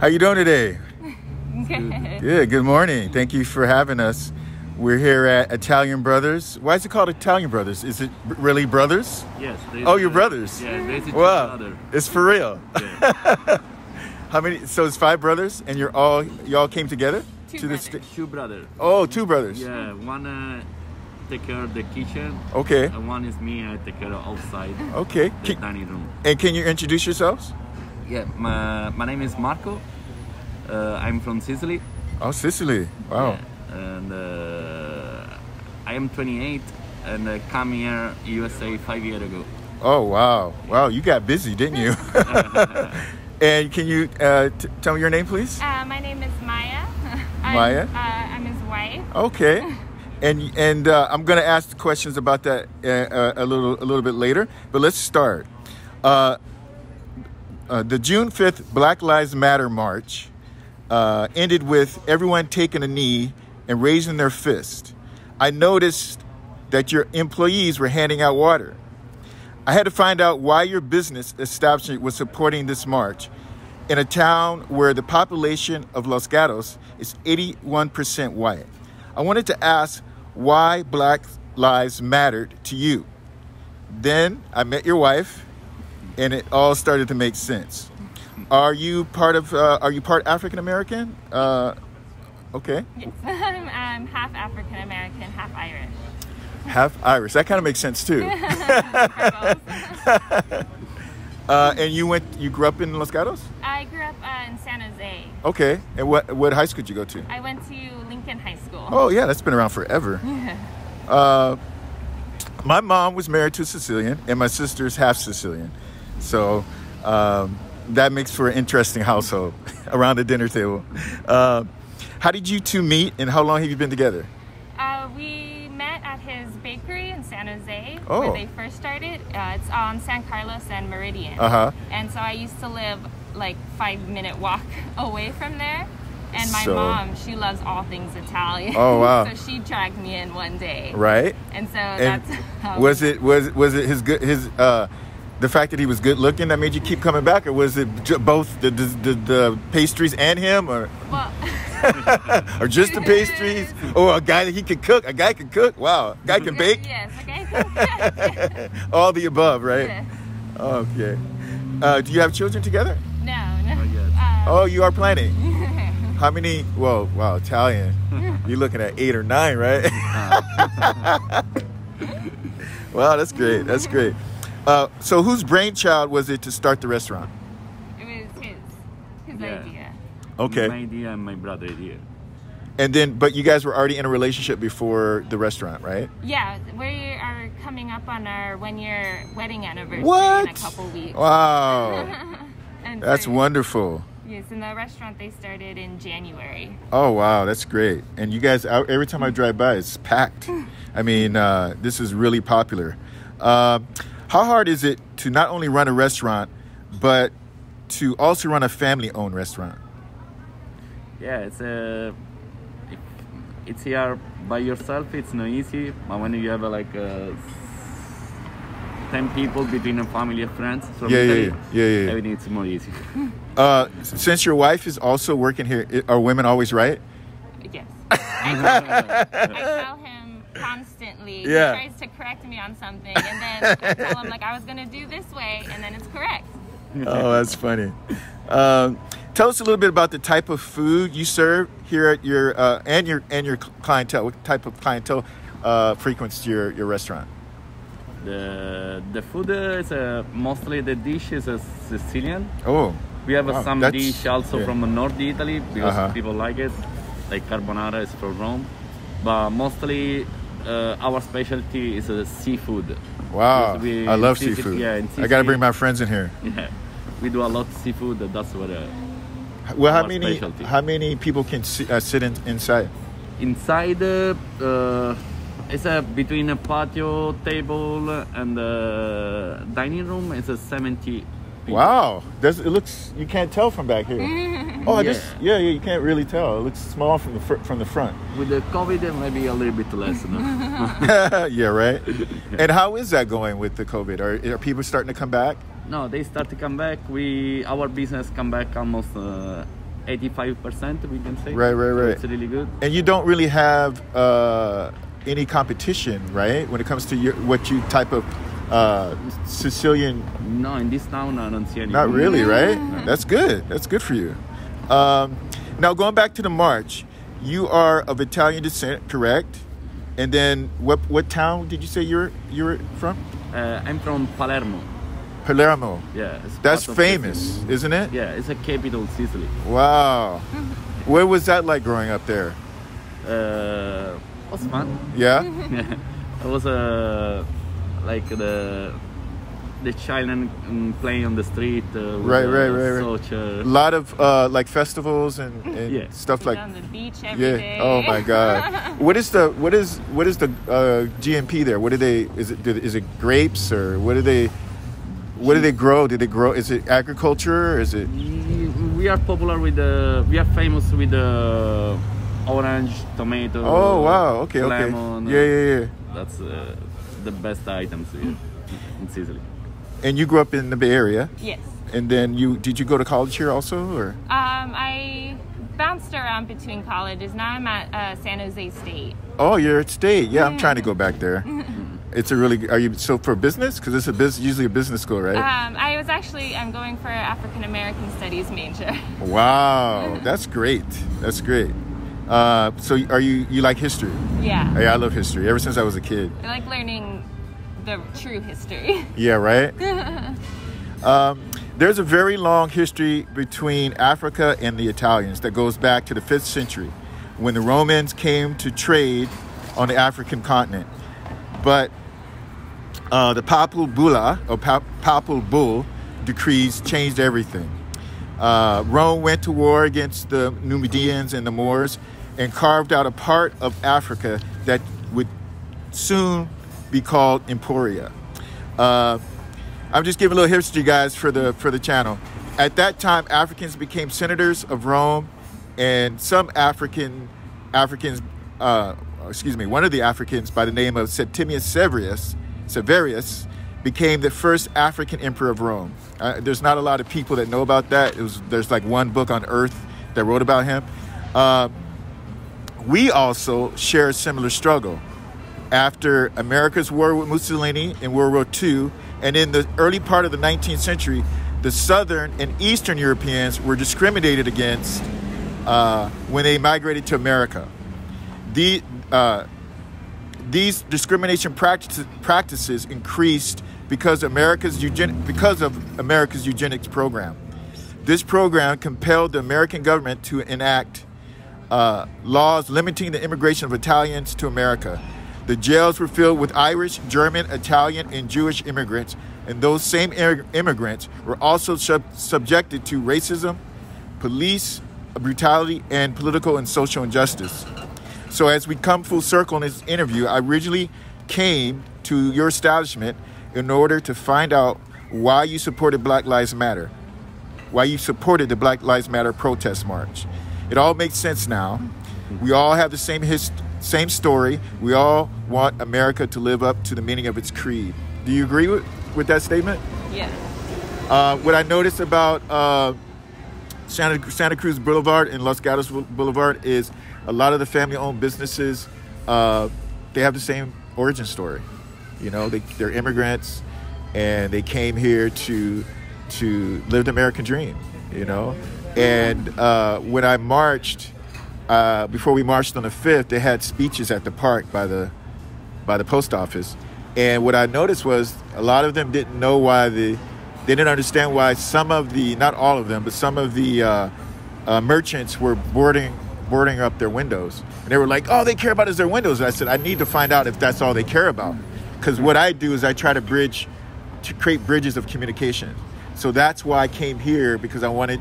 How you doing today? Good. Good. Good morning. Thank you for having us. We're here at Italian Brothers. Why is it called Italian Brothers? Is it really brothers? Yes. Oh, you're brothers. Yeah, there's a Wow, brother. it's for real. Yeah. How many? So it's 5 brothers, and y'all came together Two brothers. Two brothers. Oh, 2 brothers. Yeah, one take care of the kitchen. Okay. And one is me. I take care of outside. Okay. The dining room. And can you introduce yourselves? Yeah, my name is Marco. I'm from Sicily. Oh, Sicily. Wow. Yeah, and I am 28 and come here USA 5 years ago. Oh, wow. Wow, you got busy, didn't you? And can you tell me your name, please? My name is Maya. Maya? I'm his wife. Okay. And I'm going to ask questions about that a little bit later. But let's start. The June 5th Black Lives Matter March ended with everyone taking a knee and raising their fist. I noticed that your employees were handing out water. I had to find out why your business establishment was supporting this march in a town where the population of Los Gatos is 81% white. I wanted to ask why Black Lives mattered to you. Then I met your wife, and it all started to make sense. Are you part African American? Okay. Yes. I'm half African American, half Irish. Half Irish. That kind of makes sense too. And you grew up in Los Gatos? I grew up in San Jose. Okay. And what high school did you go to? I went to Lincoln High School. Oh yeah, that's been around forever. My mom was married to a Sicilian, and my sister's half Sicilian. So that makes for an interesting household around the dinner table. How did you two meet, and how long have you been together? We met at his bakery in San Jose, Oh. where they first started. It's on San Carlos and Meridian. Uh-huh. And so I used to live like 5-minute walk away from there. And my So- mom, she loves all things Italian. Oh, wow. So she dragged me in one day. Right. And so And that's how was it the fact that he was good looking that made you keep coming back, or was it both the pastries and him, or well, or just the pastries, or a guy that he could cook? A guy could cook. Wow, a guy can bake. yes, okay. All the above, right? Yeah. Okay. Do you have children together? No. yes. Oh, you are planning. How many? Well, wow, Italian. You're looking at 8 or 9, right? Wow, that's great. That's great. So whose brainchild was it to start the restaurant? It was his Yeah. idea. Okay. My idea and my brother idea. And then, but you guys were already in a relationship before the restaurant, right? Yeah, we are coming up on our 1-year wedding anniversary What? in a couple weeks. Wow. And That's so- wonderful. Yes, in the restaurant they started in January. Oh, wow. That's great. And you guys, every time I drive by, it's packed. I mean, this is really popular. How hard is it to not only run a restaurant, but to also run a family-owned restaurant? Yeah, it's here by yourself. It's not easy, but when you have 10 people between a family and friends, from Italy, Yeah. everything is more easy. Since your wife is also working here, are women always right? Yes. I tell him constantly. Yeah. He tries to correct me on something, and then I tell him I was going to do this way, and then it's correct. Oh, that's funny. Tell us a little bit about the type of food you serve here at your and your clientele. What type of clientele frequents your restaurant? The food is mostly the dish is Sicilian. Oh, We have wow, some that's- dish also yeah. from North Italy because Uh-huh. people like it, like carbonara is from Rome. But mostly our specialty is seafood. wow! We- I love Sicily- seafood. yeah, in I got to Sicily- bring my friends in here. Yeah, we do a lot of seafood. That's what Well, Our specialty. how many people can sit inside? inside it's between a patio table and the dining room. It's a 70 people. Wow, it looks, you can't tell from back here. Oh, Yeah. you can't really tell. It looks small from the front. With the COVID, maybe a little bit less. No? Yeah, right. And how is that going with the COVID? Are people starting to come back? No, they start to come back. Our business come back almost 85%, we can say. Right. So it's really good. And you don't really have any competition, right? When it comes to what you type of Sicilian. No, in this town I don't see any. Not really, right? That's good. That's good for you. Now going back to the march, you are of Italian descent, correct? And then what town did you say you were from? I'm from Palermo. Palermo. Yeah, it's That's part of famous, Sicily. isn't it? Yeah, it's a capital Sicily. Wow. What was that like growing up there? Was fun. Yeah? It was like the children playing on the street. Right. Such A lot of like festivals and Yeah. stuff like. On the beach every day. Oh my God. What is the GMP there? What do they? Is it grapes or what do they grow? Do they grow? Is it agriculture? Or is it? We are popular with we are famous with the orange, tomato. Oh wow. Okay. Lemon. Yeah. That's the best items here in Sicily. And you grew up in the Bay Area, Yes. and then did you go to college here also, or? I bounced around between colleges. Now I'm at San Jose State. Oh, you're at State. Yeah, I'm trying to go back there. It's a really. Are you so for business? Because it's usually a business school, right? I'm going for an African American Studies major. Wow, that's great. That's great. So you like history? Yeah. Yeah, I love history. Ever since I was a kid. I like learning the true history. Yeah, right? There's a very long history between Africa and the Italians that goes back to the 5th century when the Romans came to trade on the African continent. But the Papal Bulla, or Papal Bull decrees changed everything. Rome went to war against the Numidians and the Moors and carved out a part of Africa that would soon be called Emporia. I'm just giving a little history, guys, for the channel. At that time, Africans became senators of Rome, and some Africans, one of the Africans by the name of Septimius Severus became the first African emperor of Rome. There's not a lot of people that know about that. There's like one book on earth that wrote about him. We also share a similar struggle. After America's war with Mussolini in World War II, and in the early part of the 19th century, the Southern and Eastern Europeans were discriminated against when they migrated to America. These discrimination practices increased because of America's eugenics program. This program compelled the American government to enact laws limiting the immigration of Italians to America. The jails were filled with Irish, German, Italian, and Jewish immigrants, and those same immigrants were also subjected to racism, police brutality, and political and social injustice. So as we come full circle in this interview, I originally came to your establishment in order to find out why you supported Black Lives Matter, why you supported the Black Lives Matter protest march. It all makes sense now. We all have the same story. We all want America to live up to the meaning of its creed. Do you agree with that statement? Yes. What I noticed about Santa Cruz Boulevard and Los Gatos Boulevard is a lot of the family-owned businesses, they have the same origin story. You know, they're immigrants, and they came here to live the American dream, you know. And when I marched, before we marched on the 5th, they had speeches at the park by the post office. And what I noticed was a lot of them didn't know why they didn't understand why some of the, not all of them, but some of the merchants were boarding up their windows. And they were like, oh, they care about is their windows. And I said, I need to find out if that's all they care about. Because what I do is I try to create bridges of communication. So that's why I came here, because I wanted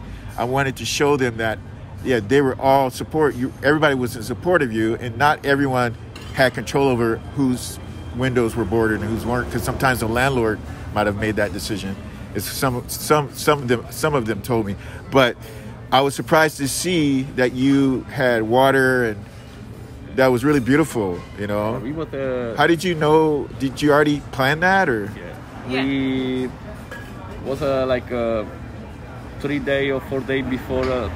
to show them that, yeah, they were all everybody was in support of you, and not everyone had control over whose windows were boarded and whose weren't, because sometimes the landlord might have made that decision. It's some of them told me. But I was surprised to see that you had water, and that was really beautiful, you know. How did you know? Did you already plan that, or? Yeah. We was like 3 days or 4 days before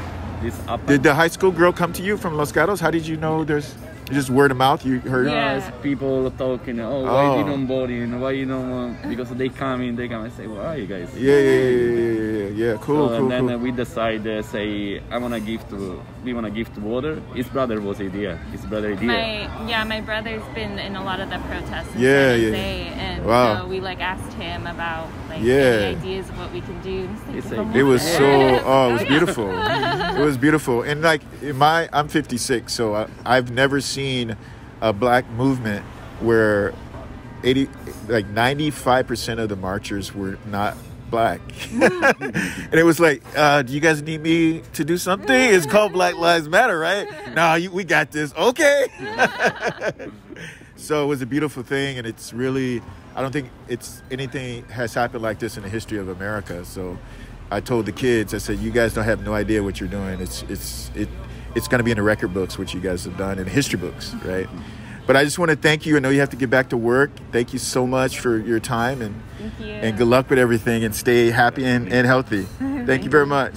this happen. Did the high school girl come to you from Los Gatos? How did you know there's just word of mouth? You heard? Yeah. Yes, people talking. Why you don't boarding? Why you don't? Because they come and say, "Where are you guys?" Yeah. Cool, So, cool, and then cool. we decide say, we wanna give to water. His brother was idea. My brother's been in a lot of the protests in Yeah, San yeah. Jose, and Wow. so we asked him about Yeah. any ideas of what we can do. And he's It's like, like- "Come It was on." so, it was yeah. beautiful. It was beautiful. And like I'm 56, so I've never seen a black movement where 95% of the marchers were not black. And it was like, do you guys need me to do something? It's called Black Lives Matter, right? No, we got this. Okay. So it was a beautiful thing, and it's really, I don't think anything has happened like this in the history of America. So I told the kids, I said, you guys don't have no idea what you're doing. It's going to be in the record books, what you guys have done, in history books, right? But I just want to thank you. I know you have to get back to work. Thank you so much for your time, and Thank you. good luck with everything, and stay happy and healthy. Thank you very much.